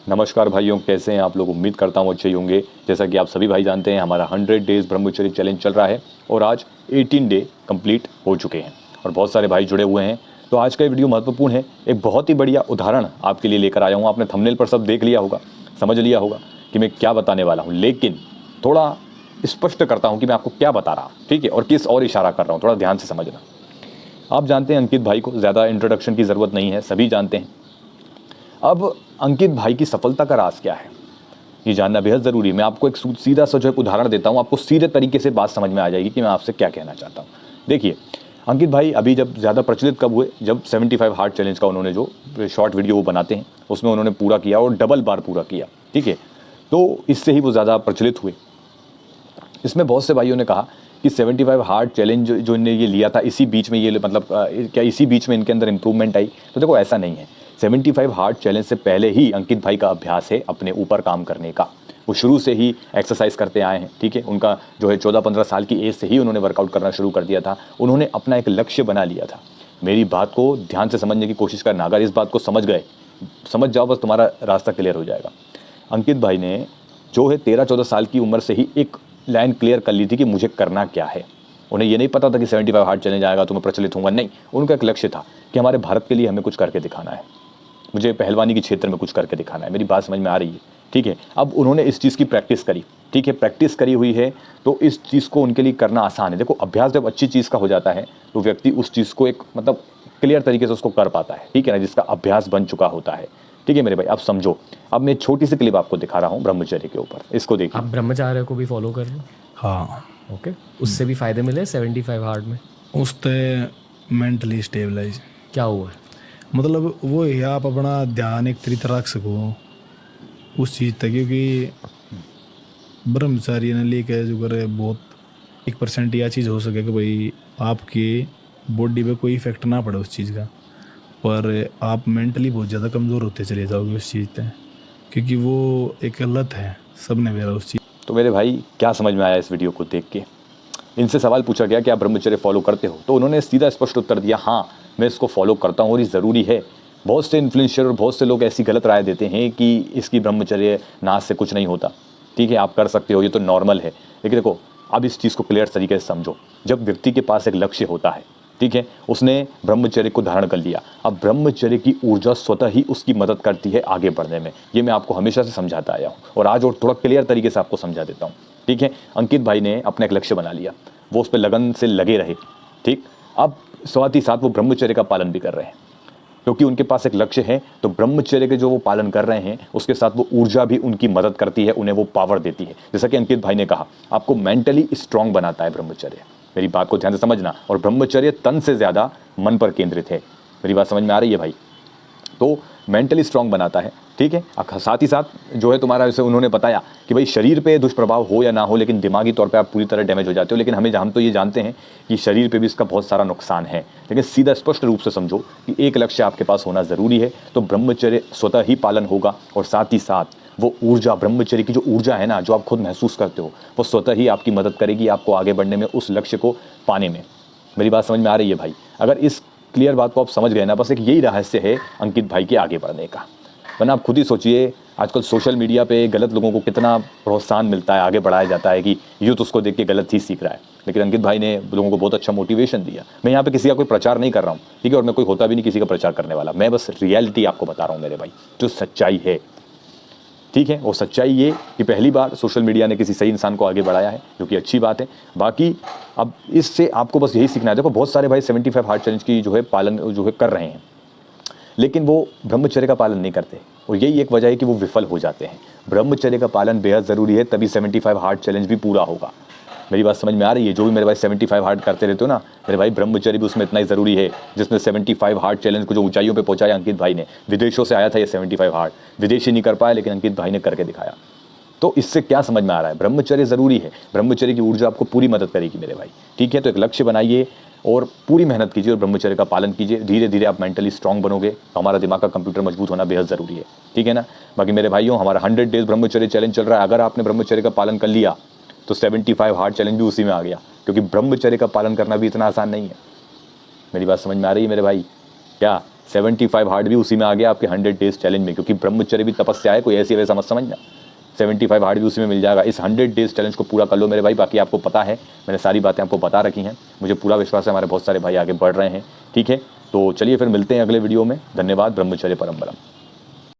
नमस्कार भाइयों, कैसे हैं आप लोग। उम्मीद करता हूँ अच्छे ही होंगे। जैसा कि आप सभी भाई जानते हैं, हमारा 100 डेज ब्रह्मचर्य चैलेंज चल रहा है और आज 18 डे कंप्लीट हो चुके हैं और बहुत सारे भाई जुड़े हुए हैं। तो आज का वीडियो महत्वपूर्ण है। एक बहुत ही बढ़िया उदाहरण आपके लिए लेकर आया हूँ। आपने थंबनेल पर सब देख लिया होगा, समझ लिया होगा कि मैं क्या बताने वाला हूँ, लेकिन थोड़ा स्पष्ट करता हूँ कि मैं आपको क्या बता रहा हूँ, ठीक है, और किस और इशारा कर रहा हूँ, थोड़ा ध्यान से समझना। आप जानते हैं अंकित भाई को, ज़्यादा इंट्रोडक्शन की ज़रूरत नहीं है, सभी जानते हैं। अब अंकित भाई की सफलता का राज क्या है, ये जानना बेहद ज़रूरी है। मैं आपको एक सीधा सा जो एक उदाहरण देता हूँ, आपको सीधे तरीके से बात समझ में आ जाएगी कि मैं आपसे क्या कहना चाहता हूँ। देखिए, अंकित भाई अभी जब ज़्यादा प्रचलित कब हुए, जब 75 हार्ड चैलेंज का उन्होंने जो शॉर्ट वीडियो वो बनाते हैं उसमें उन्होंने पूरा किया और डबल बार पूरा किया, ठीक है। तो इससे ही वो ज़्यादा प्रचलित हुए। इसमें बहुत से भाइयों ने कहा कि 75 हार्ड चैलेंज जो इन्हें ये लिया था, इसी बीच में ये मतलब क्या इसी बीच में इनके अंदर इंप्रूवमेंट आई। तो देखो, ऐसा नहीं है। 75 हार्ड चैलेंज से पहले ही अंकित भाई का अभ्यास है अपने ऊपर काम करने का। वो शुरू से ही एक्सरसाइज करते आए हैं, ठीक है। उनका जो है 14-15 साल की एज से ही उन्होंने वर्कआउट करना शुरू कर दिया था। उन्होंने अपना एक लक्ष्य बना लिया था। मेरी बात को ध्यान से समझने की कोशिश करना। अगर इस बात को समझ गए, समझ जाओ, बस तुम्हारा रास्ता क्लियर हो जाएगा। अंकित भाई ने जो है 13-14 साल की उम्र से ही एक लाइन क्लियर कर ली थी कि मुझे करना क्या है। उन्हें ये नहीं पता था कि 75 हार्ड चैलेंज आएगा तो मैं प्रचलित होऊंगा, नहीं। उनका एक लक्ष्य था कि हमारे भारत के लिए हमें कुछ करके दिखाना है, मुझे पहलवानी के क्षेत्र में कुछ करके दिखाना है। मेरी बात समझ में आ रही है, ठीक है। अब उन्होंने इस चीज़ की प्रैक्टिस करी, ठीक है, प्रैक्टिस करी हुई है, तो इस चीज़ को उनके लिए करना आसान है। देखो, अभ्यास जब अच्छी चीज़ का हो जाता है तो व्यक्ति उस चीज़ को एक मतलब क्लियर तरीके से उसको कर पाता है, ठीक है ना, जिसका अभ्यास बन चुका होता है। ठीक है मेरे भाई, अब समझो। अब मैं छोटी सी क्लिप आपको दिखा रहा हूँ ब्रह्मचर्य के ऊपर, इसको देखिए। आप ब्रह्मचार्य को भी फॉलो कर लो। हाँ। ओके, उससे भी फ़ायदे मिले 75 हार्ड में। उसते मेंटली स्टेबलाइज क्या हुआ है? मतलब वो है आप अपना ध्यान एक तरीके रख सको उस चीज़ तक, क्योंकि ब्रह्मचारी ने लेके जो करे बहुत 1% यह चीज़ हो सके कि भाई आपकी बॉडी पे कोई इफेक्ट ना पड़े उस चीज़ का, पर आप मेंटली बहुत ज़्यादा कमज़ोर होते चले जाओगे उस चीज़ पे, क्योंकि वो एक लत है। सब ने मेरा उस चीज़। तो मेरे भाई, क्या समझ में आया इस वीडियो को देख के। इनसे सवाल पूछा गया कि आप ब्रह्मचर्य फॉलो करते हो, तो उन्होंने सीधा स्पष्ट उत्तर दिया, हाँ मैं इसको फॉलो करता हूँ और ये ज़रूरी है। बहुत से इन्फ्लुएंसर और बहुत से लोग ऐसी गलत राय देते हैं कि इसकी ब्रह्मचर्य नाश से कुछ नहीं होता, ठीक है, आप कर सकते हो, ये तो नॉर्मल है। लेकिन देखो, अब इस चीज़ को क्लियर तरीके से समझो। जब व्यक्ति के पास एक लक्ष्य होता है, ठीक है, उसने ब्रह्मचर्य को धारण कर लिया, अब ब्रह्मचर्य की ऊर्जा स्वतः ही उसकी मदद करती है आगे बढ़ने में। ये मैं आपको हमेशा से समझाता आया हूँ और आज और थोड़ा क्लियर तरीके से आपको समझा देता हूँ, ठीक है। अंकित भाई ने अपना एक लक्ष्य बना लिया, वो उस पर लगन से लगे रहे, ठीक। अब साथ ही साथ वो ब्रह्मचर्य का पालन भी कर रहे हैं, क्योंकि उनके पास एक लक्ष्य है। तो ब्रह्मचर्य के जो वो पालन कर रहे हैं, उसके साथ वो ऊर्जा भी उनकी मदद करती है, उन्हें वो पावर देती है। जैसा कि अंकित भाई ने कहा, आपको मेंटली स्ट्रांग बनाता है ब्रह्मचर्य। मेरी बात को ध्यान से समझना। और ब्रह्मचर्य तन से ज़्यादा मन पर केंद्रित है। मेरी बात समझ में आ रही है भाई। तो मेंटली स्ट्रांग बनाता है, ठीक है। अब साथ ही साथ जो है तुम्हारा, जैसे उन्होंने बताया कि भाई शरीर पे दुष्प्रभाव हो या ना हो, लेकिन दिमागी तौर पे आप पूरी तरह डैमेज हो जाते हो। लेकिन हम तो ये जानते हैं कि शरीर पे भी इसका बहुत सारा नुकसान है। लेकिन सीधा स्पष्ट रूप से समझो कि एक लक्ष्य आपके पास होना ज़रूरी है, तो ब्रह्मचर्य स्वतः ही पालन होगा। और साथ ही साथ वो ऊर्जा, ब्रह्मचर्य की जो ऊर्जा है ना, जो आप खुद महसूस करते हो, वो स्वतः ही आपकी मदद करेगी आपको आगे बढ़ने में, उस लक्ष्य को पाने में। मेरी बात समझ में आ रही है भाई। अगर इस क्लियर बात को आप समझ गए ना, बस एक यही रहस्य है अंकित भाई के आगे बढ़ने का। वरना आप खुद ही सोचिए, आजकल सोशल मीडिया पे गलत लोगों को कितना प्रोत्साहन मिलता है, आगे बढ़ाया जाता है कि यूथ उसको देख के गलत ही सीख रहा है। लेकिन अंकित भाई ने लोगों को बहुत अच्छा मोटिवेशन दिया। मैं यहाँ पे किसी का कोई प्रचार नहीं कर रहा हूँ, ठीक है, और मैं कोई होता भी नहीं किसी का प्रचार करने वाला। मैं बस रियलिटी आपको बता रहा हूँ मेरे भाई, जो सच्चाई है, ठीक है। वो सच्चाई ये कि पहली बार सोशल मीडिया ने किसी सही इंसान को आगे बढ़ाया है, जो कि अच्छी बात है। बाकी अब इससे आपको बस यही सीखना है। देखो, बहुत सारे भाई 75 हार्ड चैलेंज की जो है पालन जो है कर रहे हैं, लेकिन वो ब्रह्मचर्य का पालन नहीं करते, और यही एक वजह है कि वो विफल हो जाते हैं। ब्रह्मचर्य का पालन बेहद ज़रूरी है, तभी 75 हार्ड चैलेंज भी पूरा होगा। मेरी बात समझ में आ रही है। जो भी मेरे भाई 75 हार्ड करते रहते हो ना, मेरे भाई, ब्रह्मचर्य भी उसमें इतना ही ज़रूरी है जिसने 75 हार्ड चैलेंज को जो ऊंचाइयों पे पहुंचाया अंकित भाई ने। विदेशों से आया था ये 75 हार्ड, विदेशी नहीं कर पाया, लेकिन अंकित भाई ने करके दिखाया। तो इससे क्या समझ में आ रहा है, ब्रह्मचर्य ज़रूरी है। ब्रह्मचर्य की ऊर्जा आपको पूरी मदद करेगी मेरे भाई, ठीक है। तो एक लक्ष्य बनाइए और पूरी मेहनत कीजिए और ब्रह्मचर्य का पालन कीजिए। धीरे धीरे आप मेंटली स्ट्रांग बनोगे। हमारा दिमाग का कंप्यूटर मजबूत होना बेहद ज़रूरी है, ठीक है ना। बाकी मेरे भाइयों, हमारा 100 डेज ब्रह्मचर्य चैलेंज चल रहा है। अगर आपने ब्रह्मचर्य का पालन कर लिया तो 75 हार्ड चैलेंज भी उसी में आ गया, क्योंकि ब्रह्मचर्य का पालन करना भी इतना आसान नहीं है। मेरी बात समझ में आ रही है मेरे भाई। क्या 75 हार्ड भी उसी में आ गया आपके 100 डेज चैलेंज में, क्योंकि ब्रह्मचर्य भी तपस्या है, कोई ऐसी वैसा मत समझना। 75 हार्ड भी उसी में मिल जाएगा। इस 100 डेज चैलेंज को पूरा कर लो मेरे भाई। बाकी आपको पता है, मैंने सारी बातें आपको बता रखी हैं। मुझे पूरा विश्वास है हमारे बहुत सारे भाई आगे बढ़ रहे हैं। ठीक है, तो चलिए फिर मिलते हैं अगले वीडियो में। धन्यवाद। ब्रह्मचर्य परम बलम।